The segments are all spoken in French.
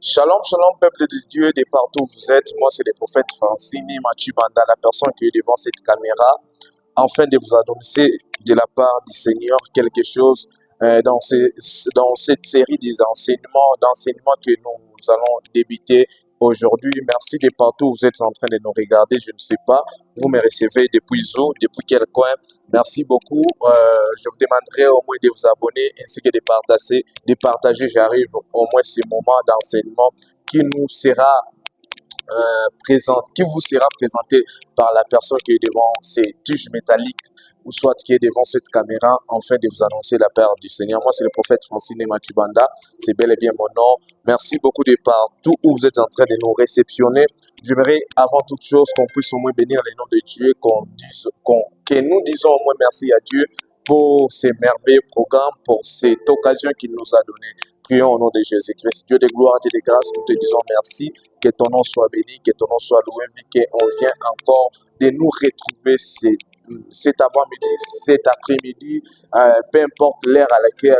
Shalom, shalom, peuple de Dieu, de partout où vous êtes. Moi, c'est le prophète Francine Mathieu Banda, la personne qui est devant cette caméra, afin de vous annoncer de la part du Seigneur quelque chose dans cette série des d'enseignements que nous allons débuter aujourd'hui. Merci de partout où vous êtes en train de nous regarder. Je ne sais pas, vous me recevez depuis où, depuis quel coin. Merci beaucoup. Je vous demanderai au moins de vous abonner ainsi que de partager. J'arrive au moins ce moment d'enseignement qui nous sera qui vous sera présenté par la personne qui est devant ces tuches métalliques ou soit qui est devant cette caméra, afin de vous annoncer la paix du Seigneur. Moi, c'est le prophète Francine Matibanda. C'est bel et bien mon nom. Merci beaucoup de partout où vous êtes en train de nous réceptionner. J'aimerais avant toute chose qu'on puisse au moins bénir les noms de Dieu, que nous disons au moins merci à Dieu pour ces merveilleux programmes, pour cette occasion qu'il nous a donnée. Prions au nom de Jésus-Christ. Dieu de gloire, Dieu de grâce, nous te disons merci. Que ton nom soit béni, que ton nom soit loué, mais qu'on vient encore de nous retrouver cet avant-midi, cet après-midi, peu importe l'heure à laquelle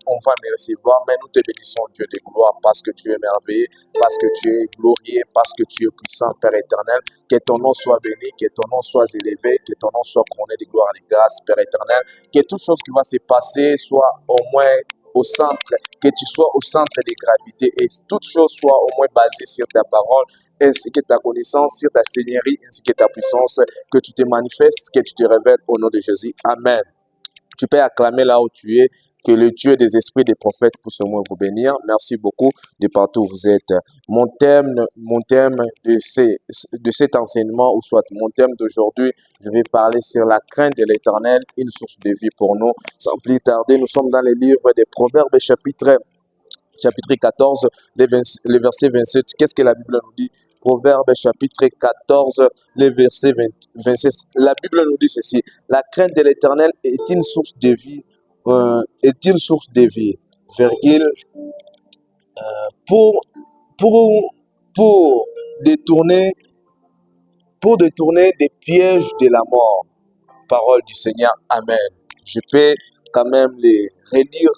on va me recevoir, mais nous te bénissons, Dieu de gloire, parce que tu es merveilleux, parce que tu es glorieux, parce que tu es puissant, Père éternel. Que ton nom soit béni, que ton nom soit élevé, que ton nom soit couronné de gloire et de grâce, Père éternel. Que toute chose qui va se passer soit au moins au centre, que tu sois au centre des gravités et toute chose soit au moins basée sur ta parole, ainsi que ta connaissance, sur ta seigneurie, ainsi que ta puissance, que tu te manifestes, que tu te révèles au nom de Jésus. Amen. Tu peux acclamer là où tu es, que le Dieu des esprits des prophètes puisse au moins vous bénir. Merci beaucoup de partout où vous êtes. Mon thème de cet enseignement, ou soit mon thème d'aujourd'hui, je vais parler sur la crainte de l'Éternel, une source de vie pour nous. Sans plus tarder, nous sommes dans les livres des Proverbes, chapitre 14, le verset 27. Qu'est-ce que la Bible nous dit? Proverbe chapitre 14, le verset 26. La Bible nous dit ceci: la crainte de l'Éternel est une source de vie, virgule, pour, pour, pour détourner, des pièges de la mort. Parole du Seigneur. Amen. Je peux quand même les relire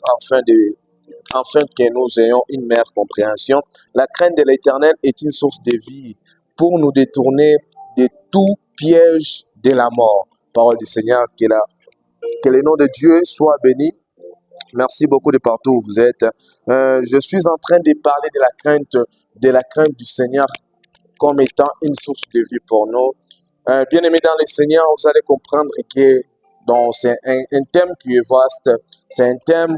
afin que nous ayons une meilleure compréhension. La crainte de l'Éternel est une source de vie pour nous détourner de tout piège de la mort. Parole du Seigneur, que le nom de Dieu soit béni. Merci beaucoup de partout où vous êtes. Je suis en train de parler de la crainte du Seigneur comme étant une source de vie pour nous. Bien aimés dans le Seigneur, vous allez comprendre que c'est un thème qui est vaste, c'est un thème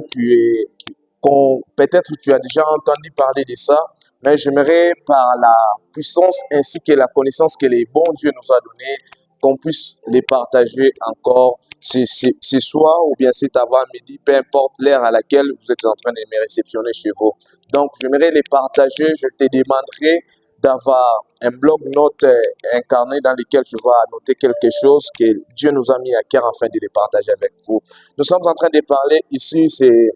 peut-être tu as déjà entendu parler de ça, mais j'aimerais par la puissance ainsi que la connaissance que le bon Dieu nous a donné, qu'on puisse les partager encore ce soir ou bien cet avant-midi, peu importe l'heure à laquelle vous êtes en train de me réceptionner chez vous. Donc, j'aimerais les partager, je te demanderai d'avoir un bloc-notes incarné dans lequel tu vas noter quelque chose que Dieu nous a mis à cœur afin de les partager avec vous. Nous sommes en train de parler ici, c'est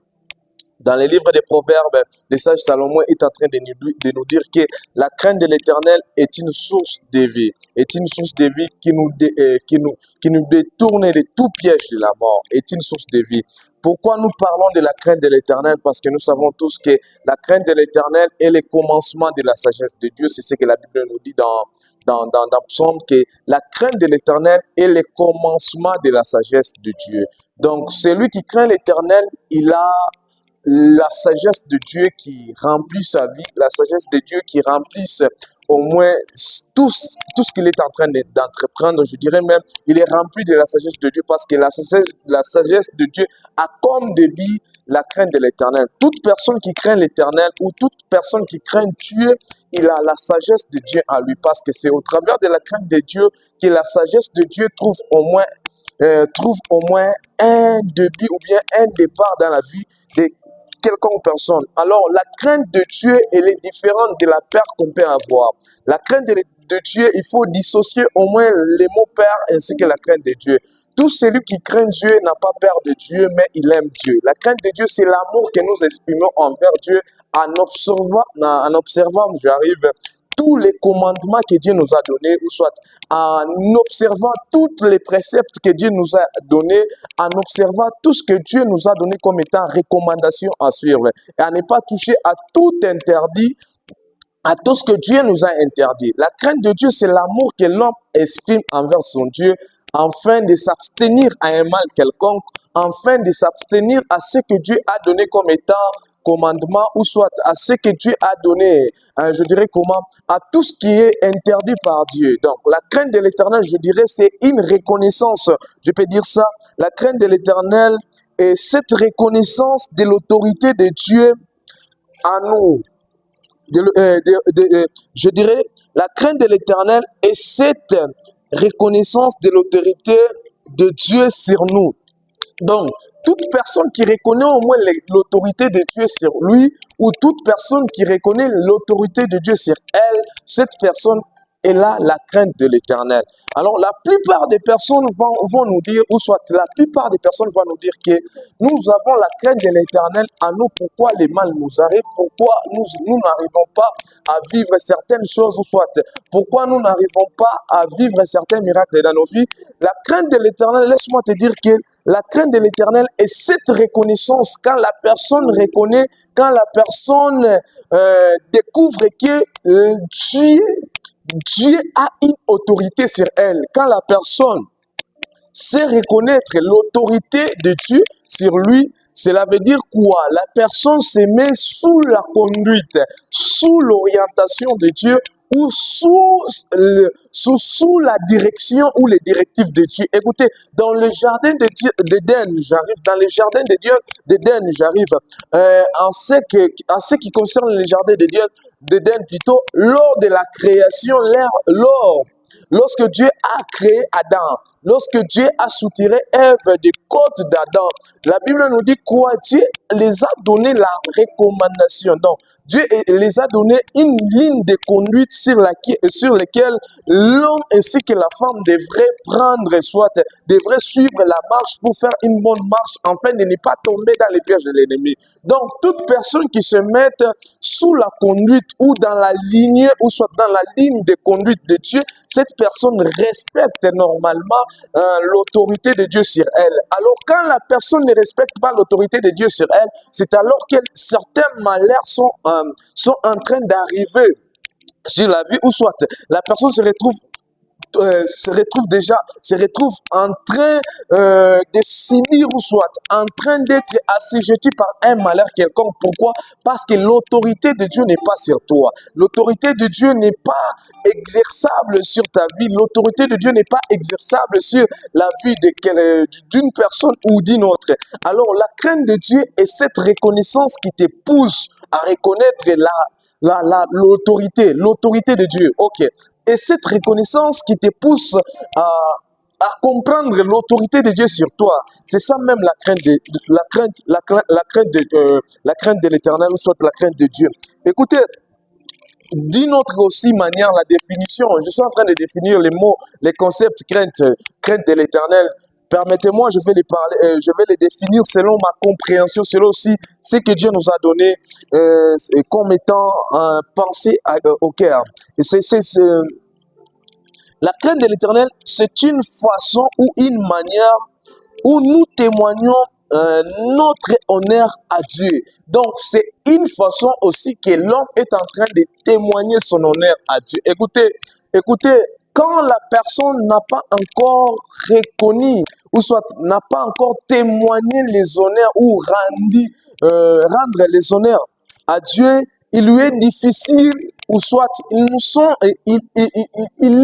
dans les livres des Proverbes, le sage Salomon est en train de nous dire que la crainte de l'Éternel est une source de vie, qui nous détourne de tout piège de la mort, est une source de vie. Pourquoi nous parlons de la crainte de l'Éternel? Parce que nous savons tous que la crainte de l'Éternel est le commencement de la sagesse de Dieu. C'est ce que la Bible nous dit dans Psaume, que la crainte de l'Éternel est le commencement de la sagesse de Dieu. Donc, celui qui craint l'Éternel, il a la sagesse de Dieu qui remplit sa vie, la sagesse de Dieu qui remplisse au moins tout ce qu'il est en train d'entreprendre. Je dirais même, il est rempli de la sagesse de Dieu parce que la sagesse de Dieu a comme débit la crainte de l'Éternel. Toute personne qui craint l'Éternel ou toute personne qui craint Dieu, il a la sagesse de Dieu en lui parce que c'est au travers de la crainte de Dieu que la sagesse de Dieu trouve au moins un débit ou bien un départ dans la vie de quelconque personne. Alors, la crainte de Dieu, elle est différente de la peur qu'on peut avoir. La crainte de Dieu, il faut dissocier au moins les mots peur ainsi que la crainte de Dieu. Tout celui qui craint Dieu n'a pas peur de Dieu, mais il aime Dieu. La crainte de Dieu, c'est l'amour que nous exprimons envers Dieu en observant, tous les commandements que Dieu nous a donnés, ou soit en observant tous les préceptes que Dieu nous a donnés, en observant tout ce que Dieu nous a donné comme étant recommandation à suivre, et à ne pas toucher à tout interdit, à tout ce que Dieu nous a interdit. La crainte de Dieu, c'est l'amour que l'homme exprime envers son Dieu, afin de s'abstenir à un mal quelconque, afin de s'abstenir à ce que Dieu a donné comme étant commandement, ou soit à ce que Dieu a donné, je dirais comment, à tout ce qui est interdit par Dieu. Donc, la crainte de l'Éternel, je dirais, c'est une reconnaissance, je peux dire ça, la crainte de l'Éternel est cette reconnaissance de l'autorité de Dieu à nous. Je dirais, la crainte de l'Éternel est cette reconnaissance de l'autorité de Dieu sur nous. Donc, toute personne qui reconnaît au moins l'autorité de Dieu sur lui, ou toute personne qui reconnaît l'autorité de Dieu sur elle, cette personne est là la crainte de l'Éternel. Alors, la plupart des personnes vont nous dire, ou soit la plupart des personnes vont nous dire que nous avons la crainte de l'Éternel à nous, pourquoi les mal nous arrivent, pourquoi nous n'arrivons pas à vivre certaines choses, ou soit pourquoi nous n'arrivons pas à vivre certains miracles dans nos vies. La crainte de l'Éternel, laisse-moi te dire que la crainte de l'Éternel est cette reconnaissance quand la personne reconnaît, quand la personne découvre que Dieu a une autorité sur elle. Quand la personne sait reconnaître l'autorité de Dieu sur lui, cela veut dire quoi? La personne se met sous la conduite, sous l'orientation de Dieu, ou sous la direction ou les directives de Dieu. Écoutez, dans le jardin d'Éden, j'arrive, dans le jardin d'Éden, j'arrive, en ce qui concerne le jardin d'Éden plutôt, lors de la création, lorsque Dieu a créé Adam, lorsque Dieu a soutiré Ève des côtes d'Adam, la Bible nous dit quoi? Dieu les a donné la recommandation. Donc, Dieu les a donné une ligne de conduite sur laquelle l'homme ainsi que la femme devraient prendre, soit devraient suivre la marche pour faire une bonne marche, afin de ne pas tomber dans les pièges de l'ennemi. Donc, toute personne qui se met sous la conduite ou dans la lignée, ou soit dans la ligne de conduite de Dieu, cette personne respecte normalement l'autorité de Dieu sur elle. Alors, quand la personne ne respecte pas l'autorité de Dieu sur elle, c'est alors que certains malheurs sont en train d'arriver sur la vie, ou soit la personne se retrouve en train de subir, ou soit en train d'être assujetti par un malheur quelconque. Pourquoi? Parce que l'autorité de Dieu n'est pas sur toi. L'autorité de Dieu n'est pas exerçable sur ta vie. L'autorité de Dieu n'est pas exerçable sur la vie d'une personne ou d'une autre. Alors, la crainte de Dieu est cette reconnaissance qui te pousse à reconnaître l'autorité de Dieu. Ok. Et cette reconnaissance qui te pousse à comprendre l'autorité de Dieu sur toi, c'est ça même la crainte de l'Éternel, ou soit la crainte de Dieu. Écoutez, d'une autre aussi manière, la définition, je suis en train de définir les mots, les concepts crainte de l'Éternel. Permettez-moi, je vais les définir selon ma compréhension, selon aussi ce que Dieu nous a donné comme étant pensé au cœur. Et la crainte de l'Éternel, c'est une façon ou une manière où nous témoignons notre honneur à Dieu. Donc, c'est une façon aussi que l'homme est en train de témoigner son honneur à Dieu. Écoutez, quand la personne n'a pas encore reconnu, ou soit n'a pas encore témoigné les honneurs ou rendre les honneurs à Dieu, il lui est difficile, ou soit il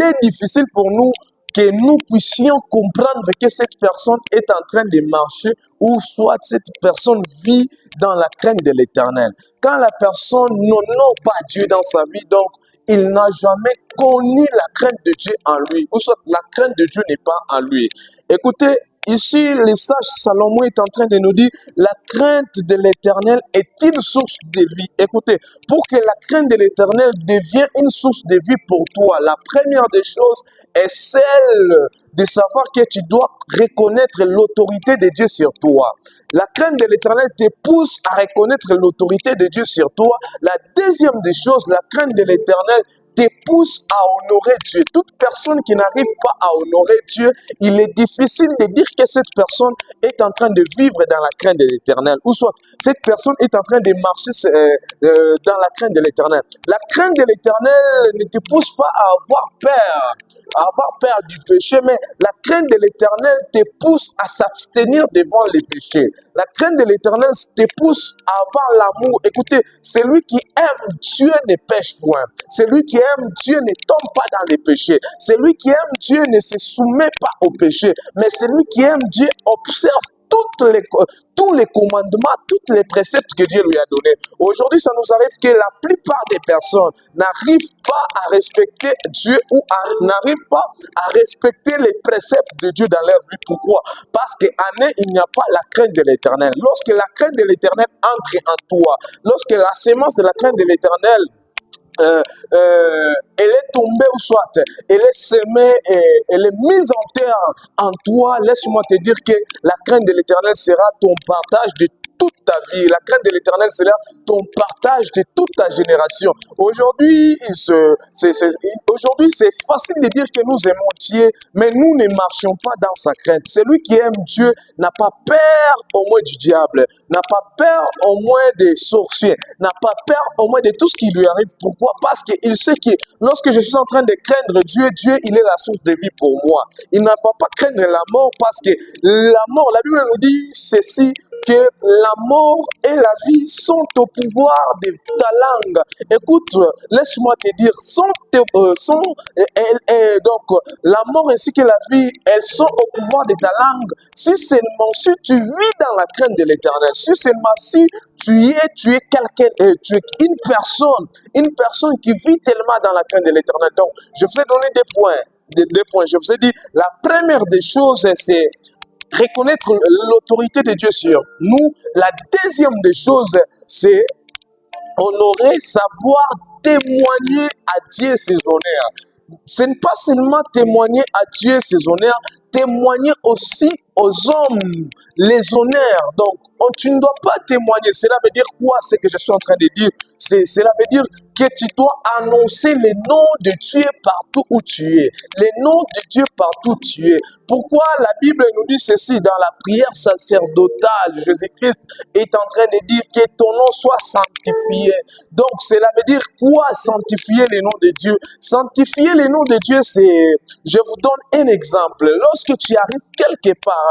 est difficile pour nous que nous puissions comprendre que cette personne est en train de marcher, ou soit cette personne vit dans la crainte de l'Éternel. Quand la personne n'honore pas Dieu dans sa vie, donc il n'a jamais connu la crainte de Dieu en lui, ou soit la crainte de Dieu n'est pas en lui. Écoutez, ici, le sage Salomon est en train de nous dire, la crainte de l'Éternel est une source de vie. Écoutez, pour que la crainte de l'Éternel devienne une source de vie pour toi, la première des choses est celle de savoir que tu dois reconnaître l'autorité de Dieu sur toi. La crainte de l'Éternel te pousse à reconnaître l'autorité de Dieu sur toi. La deuxième des choses, la crainte de l'Éternel te pousse à honorer Dieu. Toute personne qui n'arrive pas à honorer Dieu, il est difficile de dire que cette personne est en train de vivre dans la crainte de l'Éternel. Ou soit, cette personne est en train de marcher dans la crainte de l'Éternel. La crainte de l'Éternel ne te pousse pas à avoir peur du péché, mais la crainte de l'Éternel te pousse à s'abstenir devant les péchés. La crainte de l'Éternel te pousse à avoir l'amour. Écoutez, celui qui aime Dieu ne pêche point. Celui qui aime Dieu ne tombe pas dans les péchés. Celui qui aime Dieu ne se soumet pas au péché. Mais celui qui aime Dieu observe tous les commandements, tous les préceptes que Dieu lui a donnés. Aujourd'hui, ça nous arrive que la plupart des personnes n'arrivent pas à respecter Dieu ou n'arrivent pas à respecter les préceptes de Dieu dans leur vie. Pourquoi? Parce qu'en eux, il n'y a pas la crainte de l'Éternel. Lorsque la crainte de l'Éternel entre en toi, lorsque la sémence de la crainte de l'Éternel elle est tombée ou soit elle est semée et elle est mise en terre en toi, laisse-moi te dire que la crainte de l'Éternel sera ton partage de toute ta vie. La crainte de l'Éternel sera ton partage de toute ta génération. Aujourd'hui, aujourd'hui, c'est facile de dire que nous aimons Dieu, mais nous ne marchons pas dans sa crainte. Celui qui aime Dieu n'a pas peur au moins du diable, n'a pas peur au moins des sorciers, n'a pas peur au moins de tout ce qui lui arrive. Pourquoi? Parce qu'il sait que lorsque je suis en train de craindre Dieu, Dieu, il est la source de vie pour moi. Il ne va pas craindre la mort parce que la mort, la Bible nous dit ceci, que la mort et la vie sont au pouvoir de ta langue. Écoute, laisse-moi te dire, donc la mort ainsi que la vie, elles sont au pouvoir de ta langue. Si seulement si tu vis dans la crainte de l'Éternel, si seulement si tu es quelqu'un, tu es une personne qui vit tellement dans la crainte de l'Éternel. Donc, je vous ai donné deux points. Je vous ai dit, la première des choses, c'est reconnaître l'autorité de Dieu sur nous. La deuxième des choses, c'est honorer, savoir témoigner à Dieu ses honneurs. Ce n'est pas seulement témoigner à Dieu ses honneurs, témoigner aussi aux hommes les honneurs. Donc, tu ne dois pas témoigner. Cela veut dire quoi, ce que je suis en train de dire? Cela veut dire que tu dois annoncer les noms de Dieu partout où tu es. Les noms de Dieu partout où tu es. Pourquoi la Bible nous dit ceci dans la prière sacerdotale? Jésus-Christ est en train de dire que ton nom soit sanctifié. Donc, cela veut dire quoi, sanctifier les noms de Dieu? Sanctifier les noms de Dieu, c'est... Je vous donne un exemple. Lorsque tu arrives quelque part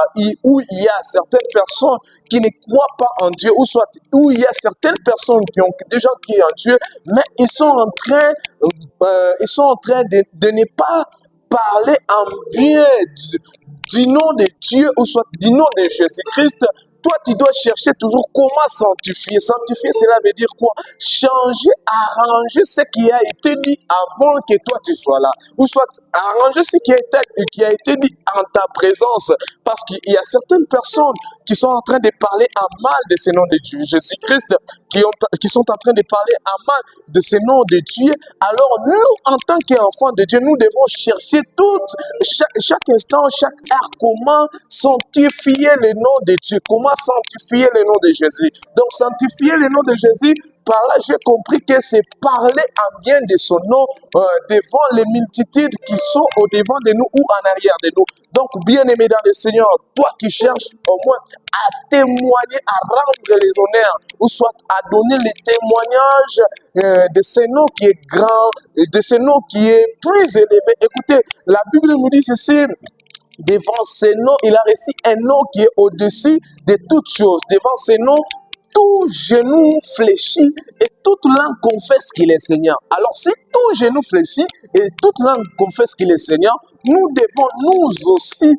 où il y a certaines personnes qui ne croient pas en Dieu, où il y a certaines personnes qui ont déjà cru en Dieu, mais ils sont en train de ne pas parler en bien du nom de Dieu ou soit du nom de Jésus-Christ. Toi, tu dois chercher toujours comment sanctifier. Sanctifier, cela veut dire quoi? Changer, arranger ce qui a été dit avant que toi tu sois là. Ou soit arranger ce qui a été dit en ta présence. Parce qu'il y a certaines personnes qui sont en train de parler en mal de ce nom de Dieu, Jésus-Christ, qui sont en train de parler en mal de ce nom de Dieu. Alors nous, en tant qu'enfants de Dieu, nous devons chercher chaque instant, chaque heure, comment sanctifier le nom de Dieu, comment sanctifier le nom de Jésus. Donc sanctifier le nom de Jésus, par là j'ai compris que c'est parler en bien de son nom devant les multitudes qui sont au devant de nous ou en arrière de nous. Donc bien aimé dans le Seigneur, toi qui cherches au moins à témoigner, à rendre les honneurs, ou soit à donner les témoignages de ce nom qui est grand, de ce nom qui est plus élevé. Écoutez, la Bible nous dit ceci: devant ce nom, il a reçu un nom qui est au-dessus de toutes choses. Devant ce nom, tout genou fléchit et toute langue confesse qu'il est Seigneur. Alors, si tout genou fléchit et toute langue confesse qu'il est Seigneur, nous devons nous aussi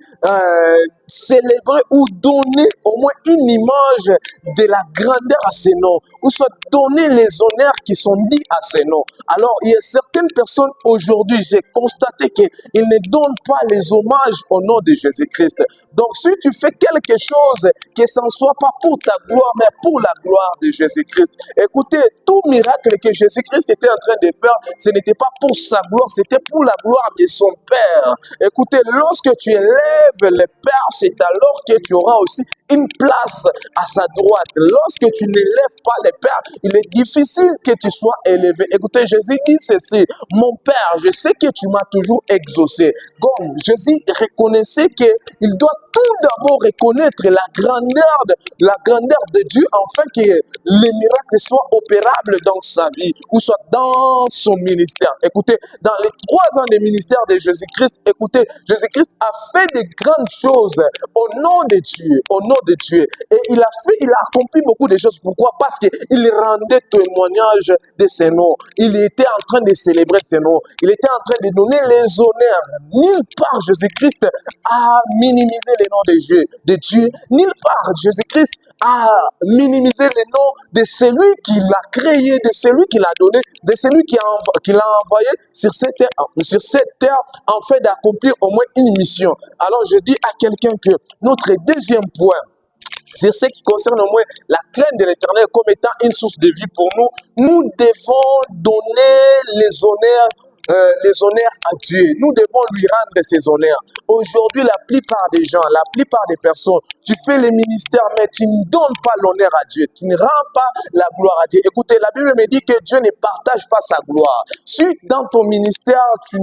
célébrer ou donner au moins une image de la grandeur à ces noms, ou soit donner les honneurs qui sont dits à ces noms. Alors, il y a certaines personnes aujourd'hui, j'ai constaté qu'ils ne donnent pas les hommages au nom de Jésus-Christ. Donc, si tu fais quelque chose, que ce ne soit pas pour ta gloire, mais pour la gloire de Jésus-Christ. Écoutez, tout tout miracle que Jésus-Christ était en train de faire, ce n'était pas pour sa gloire, c'était pour la gloire de son Père. Écoutez, lorsque tu élèves le Père, c'est alors que tu auras aussi une place à sa droite. Lorsque tu n'élèves pas le Père, il est difficile que tu sois élevé. Écoutez, Jésus dit ceci: mon Père, je sais que tu m'as toujours exaucé. Donc, Jésus reconnaissait qu'il doit tout d'abord reconnaître la grandeur de Dieu, afin que les miracles soient opérables dans sa vie, ou soit dans son ministère. Écoutez, dans les 3 ans de ministère de Jésus-Christ, écoutez, Jésus-Christ a fait de grandes choses au nom de Dieu, au nom de Dieu. Et il a accompli beaucoup de choses. Pourquoi? Parce qu'il rendait témoignage de ses noms. Il était en train de célébrer ses noms. Il était en train de donner les honneurs. Nulle part Jésus-Christ a minimisé les noms de Dieu. Nulle part Jésus-Christ a minimisé les noms de celui qui l'a créé, de celui qui l'a donné, de celui qui l'a envoyé sur cette terre afin d'accomplir au moins une mission. Alors je dis à quelqu'un que notre deuxième point, c'est ce qui concerne au moins la crainte de l'Éternel comme étant une source de vie pour nous. Nous devons donner les honneurs à Dieu. Nous devons lui rendre ses honneurs. Aujourd'hui, la plupart des gens, la plupart des personnes, tu fais les ministères, mais tu ne donnes pas l'honneur à Dieu. Tu ne rends pas la gloire à Dieu. Écoutez, la Bible me dit que Dieu ne partage pas sa gloire. Si dans ton ministère, tu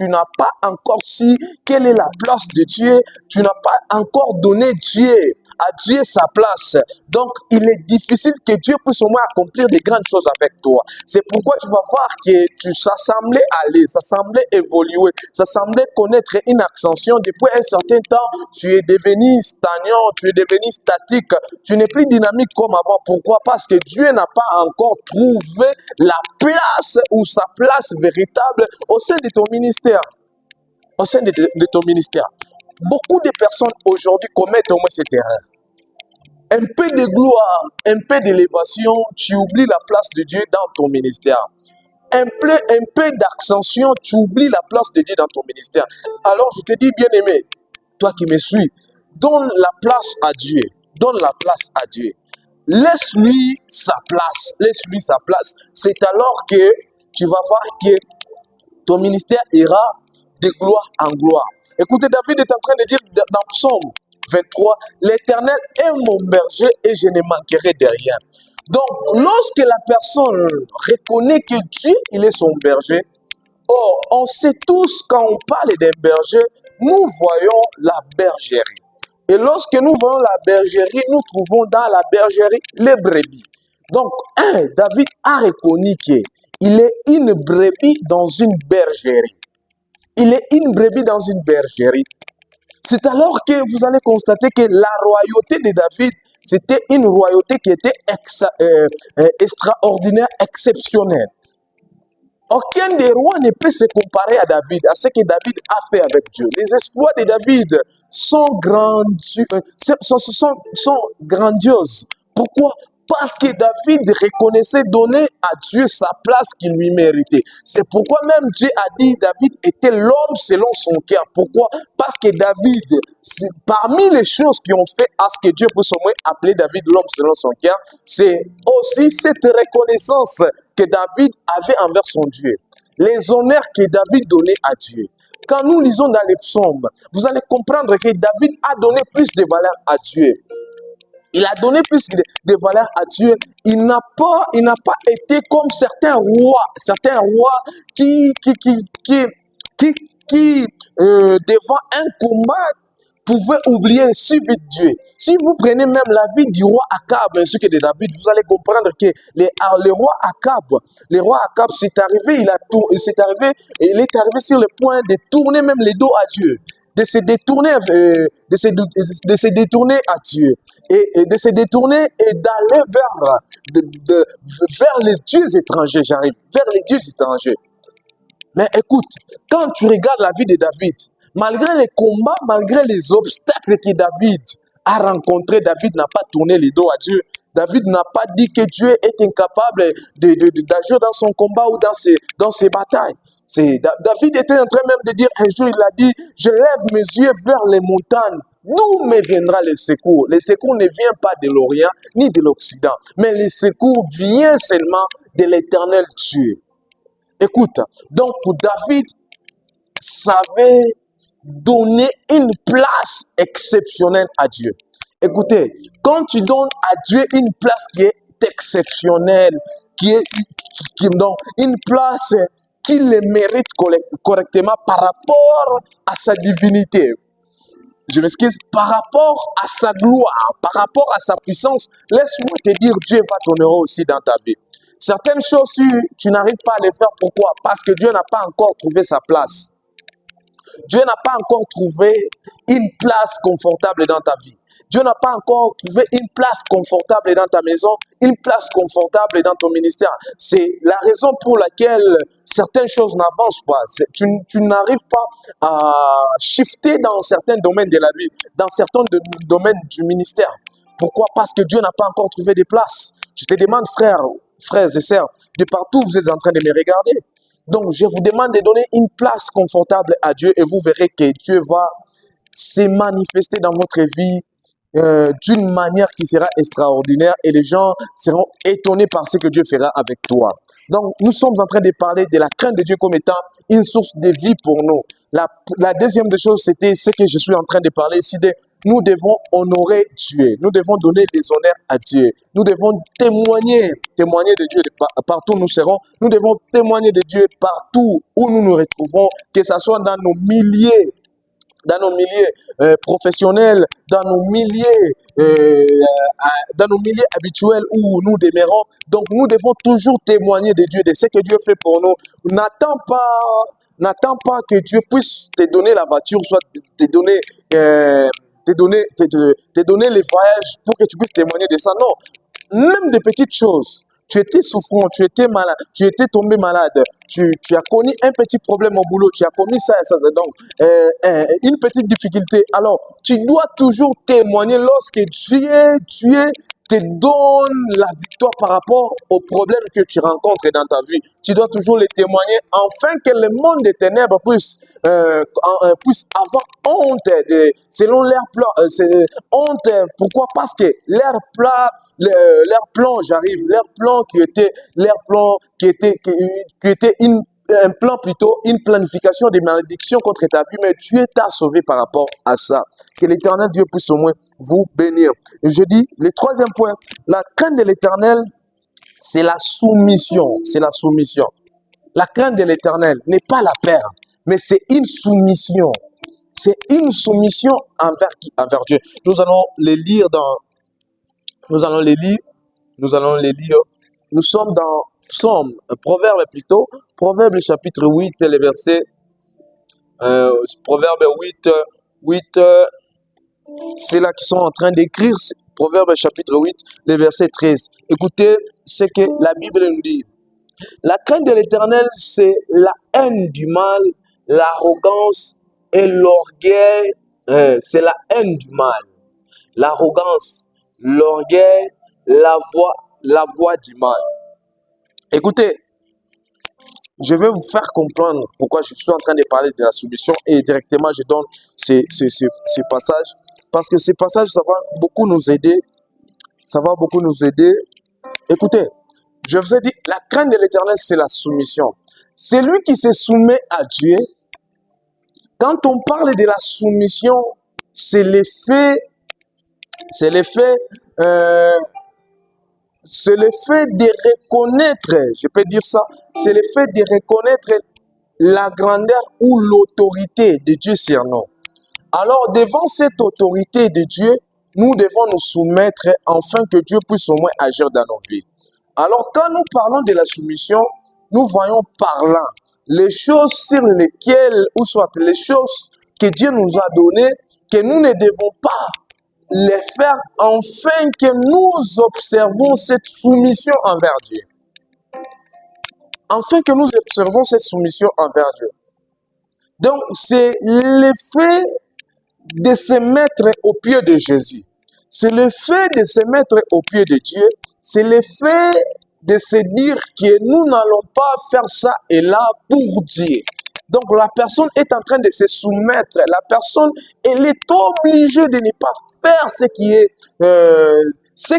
n'as pas encore su quelle est la place de Dieu, tu n'as pas encore donné à Dieu sa place. Donc, il est difficile que Dieu puisse au moins accomplir de grandes choses avec toi. C'est pourquoi tu vas voir que ça semblait aller, ça semblait évoluer, ça semblait connaître une ascension. Depuis un certain temps, tu es devenu stagnant, tu es devenu statique, tu n'es plus dynamique comme avant. Pourquoi? Parce que Dieu n'a pas encore trouvé la place ou sa place véritable au sein de ton ministère. Au sein de ton ministère. Beaucoup de personnes aujourd'hui commettent au moins cette erreur. Un peu de gloire, un peu d'élévation, tu oublies la place de Dieu dans ton ministère. Un peu d'ascension, tu oublies la place de Dieu dans ton ministère. Alors je te dis, bien-aimé, toi qui me suis, donne la place à Dieu. Donne la place à Dieu. Laisse-lui sa place. Laisse-lui sa place. C'est alors que tu vas voir que ton ministère ira de gloire en gloire. Écoutez, David est en train de dire dans Psaume 23, l'Éternel est mon berger et je ne manquerai de rien. Donc, lorsque la personne reconnaît que Dieu, il est son berger, or, on sait tous quand on parle d'un berger, nous voyons la bergerie. Et lorsque nous voyons la bergerie, nous trouvons dans la bergerie les brebis. Donc, David a reconnu qu'il est une brebis dans une bergerie. Il est une brebis dans une bergerie. C'est alors que vous allez constater que la royauté de David, c'était une royauté qui était extraordinaire, exceptionnelle. Aucun des rois ne peut se comparer à David, à ce que David a fait avec Dieu. Les exploits de David sont grandioses. Pourquoi? Parce que David reconnaissait donner à Dieu sa place qu'il lui méritait. C'est pourquoi même Dieu a dit David était l'homme selon son cœur. Pourquoi? Parce que David, parmi les choses qui ont fait à ce que Dieu puisse au moins appeler David l'homme selon son cœur, c'est aussi cette reconnaissance que David avait envers son Dieu. Les honneurs que David donnait à Dieu. Quand nous lisons dans les psaumes, vous allez comprendre que David a donné plus de valeur à Dieu. Il a donné plus de valeur à Dieu. Il n'a pas été comme certains rois qui devant un combat, pouvaient oublier si vite Dieu. Si vous prenez même la vie du roi Akab, ainsi que de David, vous allez comprendre que le roi Akab, c'est arrivé, il est arrivé sur le point de tourner même les dos à Dieu. De se détourner à Dieu et de se détourner et d'aller vers les dieux étrangers, vers les dieux étrangers. Mais écoute, quand tu regardes la vie de David, malgré les combats, malgré les obstacles que David a rencontrés, David n'a pas tourné les dos à Dieu. David n'a pas dit que Dieu est incapable d'agir dans son combat ou dans ses batailles. David était en train même de dire, un jour il a dit, je lève mes yeux vers les montagnes. D'où me viendra le secours? Le secours ne vient pas de l'Orient ni de l'Occident, mais le secours vient seulement de l'Éternel Dieu. Écoute, donc David savait donner une place exceptionnelle à Dieu. Écoutez, quand tu donnes à Dieu une place qui est exceptionnelle, donc une place qu'il le mérite correctement par rapport à sa divinité, je m'excuse, par rapport à sa gloire, par rapport à sa puissance, laisse-moi te dire, Dieu va t'honorer aussi dans ta vie. Certaines choses, tu n'arrives pas à les faire. Pourquoi? Parce que Dieu n'a pas encore trouvé sa place. Dieu n'a pas encore trouvé une place confortable dans ta vie. Dieu n'a pas encore trouvé une place confortable dans ta maison, une place confortable dans ton ministère. C'est la raison pour laquelle certaines choses n'avancent pas. Tu n'arrives pas à shifter dans certains domaines de la vie, dans certains domaines du ministère. Pourquoi? Parce que Dieu n'a pas encore trouvé de place. Je te demande, frères et sœurs, de partout vous êtes en train de me regarder. Donc, je vous demande de donner une place confortable à Dieu et vous verrez que Dieu va se manifester dans votre vie d'une manière qui sera extraordinaire et les gens seront étonnés par ce que Dieu fera avec toi. Donc, nous sommes en train de parler de la crainte de Dieu comme étant une source de vie pour nous. La deuxième des choses, c'était ce que je suis en train de parler ici. Nous devons honorer Dieu. Nous devons donner des honneurs à Dieu. Nous devons témoigner de Dieu partout où nous serons. Nous devons témoigner de Dieu partout où nous nous retrouvons, que ce soit dans nos milieux professionnels, dans nos milieux habituels où nous demeurons. Donc, nous devons toujours témoigner de Dieu, de ce que Dieu fait pour nous. N'attends pas que Dieu puisse te donner la voiture, soit te donner les voyages pour que tu puisses témoigner de ça. Non, même des petites choses. Tu étais souffrant, tu étais malade, tu étais tombé malade, tu as connu un petit problème au boulot, tu as commis ça et ça, donc une petite difficulté. Alors, tu dois toujours témoigner lorsque Dieu te donne la victoire par rapport aux problèmes que tu rencontres dans ta vie. Tu dois toujours les témoigner afin que le monde des ténèbres puisse avoir honte selon leur plan. Honte, pourquoi? Parce que leur plan qui était un plan plutôt, une planification de malédiction contre ta vie, mais Dieu t'a sauvé par rapport à ça. Que l'Éternel Dieu puisse au moins vous bénir. Et je dis, le troisième point, la crainte de l'Éternel, c'est la soumission. C'est la soumission. La crainte de l'Éternel n'est pas la peur, mais c'est une soumission. C'est une soumission envers Dieu. Nous allons les lire. Nous sommes dans Proverbe plutôt. Proverbe chapitre 8, le verset. Proverbe 8, c'est là qu'ils sont en train d'écrire. Proverbe chapitre 8, le verset 13. Écoutez ce que la Bible nous dit. La crainte de l'Éternel, c'est la haine du mal, l'arrogance et l'orgueil. C'est la haine du mal, l'arrogance, l'orgueil, la voix du mal. Écoutez, je vais vous faire comprendre pourquoi je suis en train de parler de la soumission et directement je donne ce passage. Parce que ce passage, ça va beaucoup nous aider. Ça va beaucoup nous aider. Écoutez, je vous ai dit, la crainte de l'Éternel, c'est la soumission. C'est lui qui se soumet à Dieu. Quand on parle de la soumission, c'est l'effet de reconnaître, je peux dire ça, c'est le fait de reconnaître la grandeur ou l'autorité de Dieu sur nous. Alors, devant cette autorité de Dieu, nous devons nous soumettre afin que Dieu puisse au moins agir dans nos vies. Alors, quand nous parlons de la soumission, nous voyons par là les choses sur lesquelles, ou soit les choses que Dieu nous a données, que nous ne devons pas les faire afin que nous observons cette soumission envers Dieu. Afin que nous observons cette soumission envers Dieu. Donc, c'est l'effet de se mettre au pied de Jésus. C'est le fait de se mettre au pied de Dieu. C'est le fait de se dire que nous n'allons pas faire ça et là pour Dieu. Donc la personne est en train de se soumettre. La personne, elle est obligée de ne pas faire ce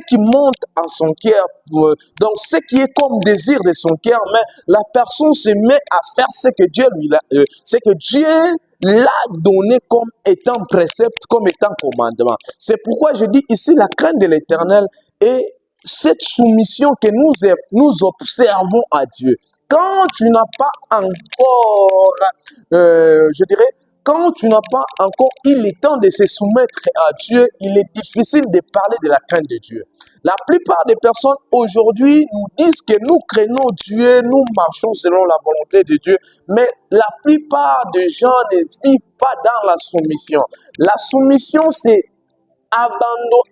qui monte en son cœur. Donc ce qui est comme désir de son cœur, mais la personne se met à faire ce que Dieu l'a donné comme étant précepte, comme étant commandement. C'est pourquoi je dis ici la crainte de l'Éternel est cette soumission que nous observons à Dieu. Quand tu n'as pas encore, je dirais, quand tu n'as pas encore eu le temps de se soumettre à Dieu, il est difficile de parler de la crainte de Dieu. La plupart des personnes aujourd'hui nous disent que nous craignons Dieu, nous marchons selon la volonté de Dieu, mais la plupart des gens ne vivent pas dans la soumission. La soumission, c'est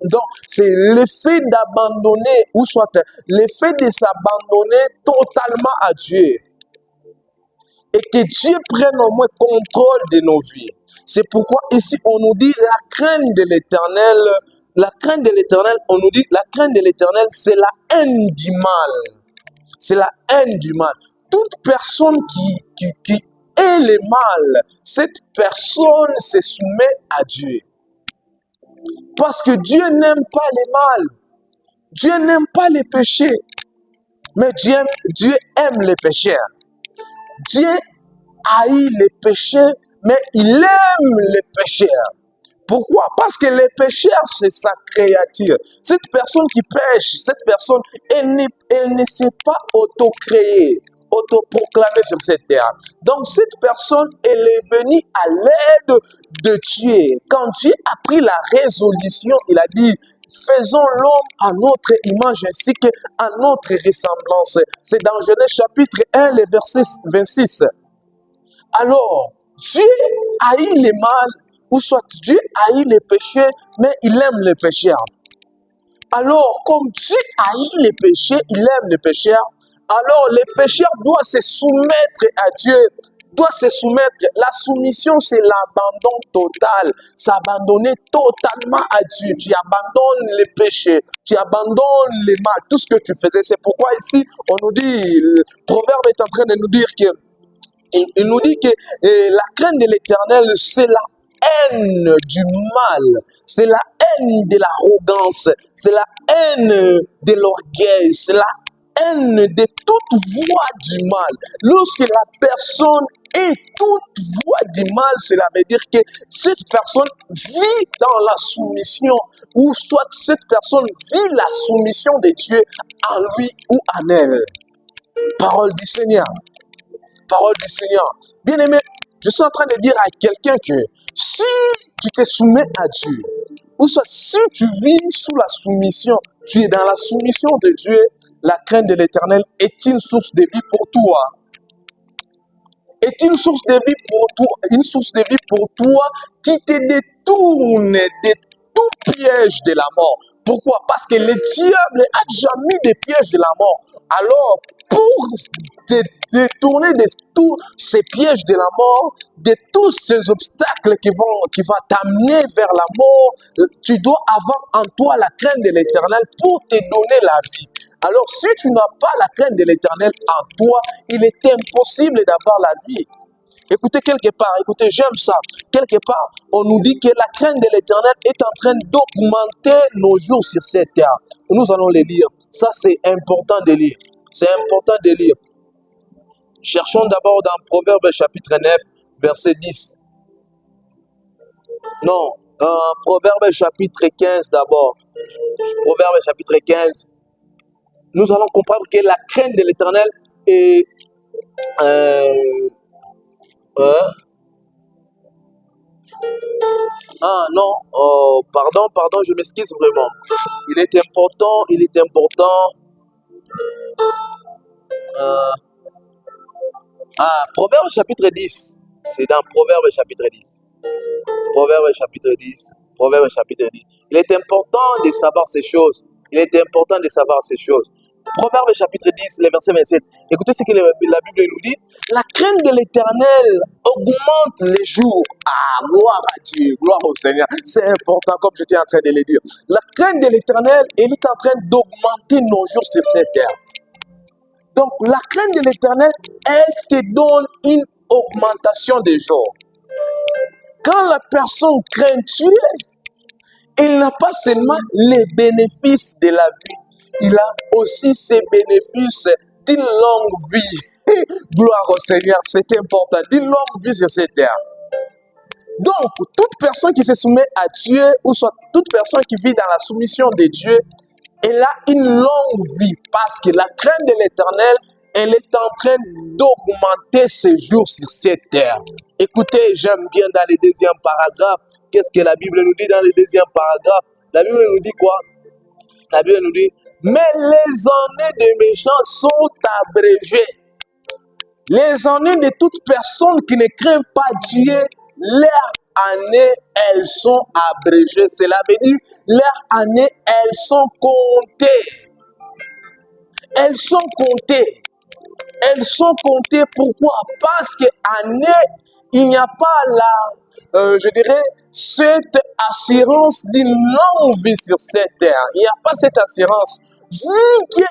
donc c'est l'effet d'abandonner, ou soit l'effet de s'abandonner totalement à Dieu. Et que Dieu prenne au moins contrôle de nos vies. C'est pourquoi ici on nous dit la crainte de l'Éternel. La crainte de l'Éternel, on nous dit la crainte de l'Éternel, c'est la haine du mal. C'est la haine du mal. Toute personne qui est le mal, cette personne se soumet à Dieu. Parce que Dieu n'aime pas le mal. Dieu n'aime pas les péchés. Mais Dieu aime les pécheurs. Dieu haït les péchés, mais il aime les pécheurs. Pourquoi? Parce que les pécheurs, c'est sa créature. Cette personne qui pêche, cette personne, elle ne s'est pas auto-créée, auto-proclamée sur cette terre. Donc, cette personne, elle est venue à l'aide de Dieu. Quand Dieu a pris la résolution, il a dit, faisons l'homme à notre image ainsi qu'à notre ressemblance. C'est dans Genèse chapitre 1, le verset 26. Alors, Dieu haït le mal, ou soit Dieu haït les péchés, mais il aime les pécheurs. Alors, comme Dieu haït les péchés, il aime les pécheurs, alors les pécheurs doivent se soumettre à Dieu, doivent se soumettre. La soumission, c'est l'abandon total, s'abandonner totalement à Dieu. Tu abandonnes les péchés, tu abandonnes les mal, tout ce que tu faisais. C'est pourquoi ici, on nous dit, le proverbe est en train de nous dire que il nous dit que la crainte de l'Éternel, c'est la haine du mal, c'est la haine de l'arrogance, c'est la haine de l'orgueil, c'est la haine de toute voie du mal. Lorsque la personne est toute voie du mal, cela veut dire que cette personne vit dans la soumission, ou soit cette personne vit la soumission de Dieu en lui ou en elle. Parole du Seigneur. Parole du Seigneur. Bien-aimé, je suis en train de dire à quelqu'un que si tu te soumets à Dieu, ou soit si tu vis sous la soumission, tu es dans la soumission de Dieu, la crainte de l'Éternel est une source de vie pour toi. Est une source de vie pour toi, une source de vie pour toi qui te détourne de tout piège de la mort. Pourquoi? Parce que le diable a déjà mis des pièges de la mort. Alors, pour te détourner de tous ces pièges de la mort, de tous ces obstacles qui vont t'amener vers la mort, tu dois avoir en toi la crainte de l'Éternel pour te donner la vie. Alors, si tu n'as pas la crainte de l'Éternel en toi, il est impossible d'avoir la vie. Écoutez, quelque part, écoutez, j'aime ça. Quelque part, on nous dit que la crainte de l'Éternel est en train d'augmenter nos jours sur cette terre. Nous allons les lire. Ça, c'est important de lire. C'est important de lire. Cherchons d'abord dans Proverbe chapitre 9, verset 10. Non, Proverbe chapitre 15 d'abord. Proverbe chapitre 15. Nous allons comprendre que la crainte de l'Éternel est... Ah non, pardon, je m'excuse vraiment. Il est important. Proverbe chapitre 10. C'est dans Proverbe chapitre 10. Proverbe chapitre 10. Proverbe chapitre 10. Il est important de savoir ces choses. Il est important de savoir ces choses. Proverbe chapitre 10, le verset 27. Écoutez ce que la Bible nous dit. La crainte de l'Éternel augmente les jours. Ah, gloire à Dieu, gloire au Seigneur. C'est important, comme j'étais en train de le dire. La crainte de l'Éternel, elle est en train d'augmenter nos jours sur cette terre. Donc, la crainte de l'Éternel, elle te donne une augmentation des jours. Quand la personne craint Dieu, il n'a pas seulement les bénéfices de la vie, il a aussi ses bénéfices d'une longue vie. Gloire au Seigneur, c'est important, d'une longue vie sur cette terre. Donc, toute personne qui se soumet à Dieu, ou soit toute personne qui vit dans la soumission de Dieu, elle a une longue vie parce que la crainte de l'Éternel, elle est en train d'augmenter ses jours sur cette terre. Écoutez, j'aime bien dans le deuxième paragraphe. Qu'est-ce que la Bible nous dit dans le deuxième paragraphe? La Bible nous dit quoi? La Bible nous dit, mais les années des méchants sont abrégées. Les années de toute personne qui ne craint pas Dieu, leurs années, elles sont abrégées. Cela veut dire, leurs années, elles sont comptées. Elles sont comptées. Elles sont comptées. Pourquoi? Parce qu'année, il n'y a pas je dirais, cette assurance d'une longue vie sur cette terre. Il n'y a pas cette assurance. Vu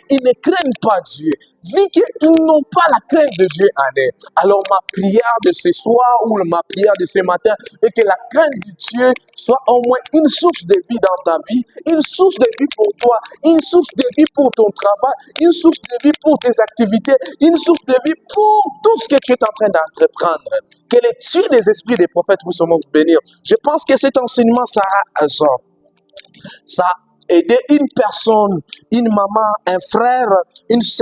qu'ils ne craignent pas Dieu, vu qu'ils n'ont pas la crainte de Dieu en eux. Alors ma prière de ce soir ou ma prière de ce matin est que la crainte de Dieu soit au moins une source de vie dans ta vie, une source de vie pour toi, une source de vie pour ton travail, une source de vie pour tes activités, une source de vie pour tout ce que tu es en train d'entreprendre. Que le Dieu des esprits des prophètes vous bénir. Je pense que cet enseignement, ça a aidé une personne, une maman, un frère, une sœur,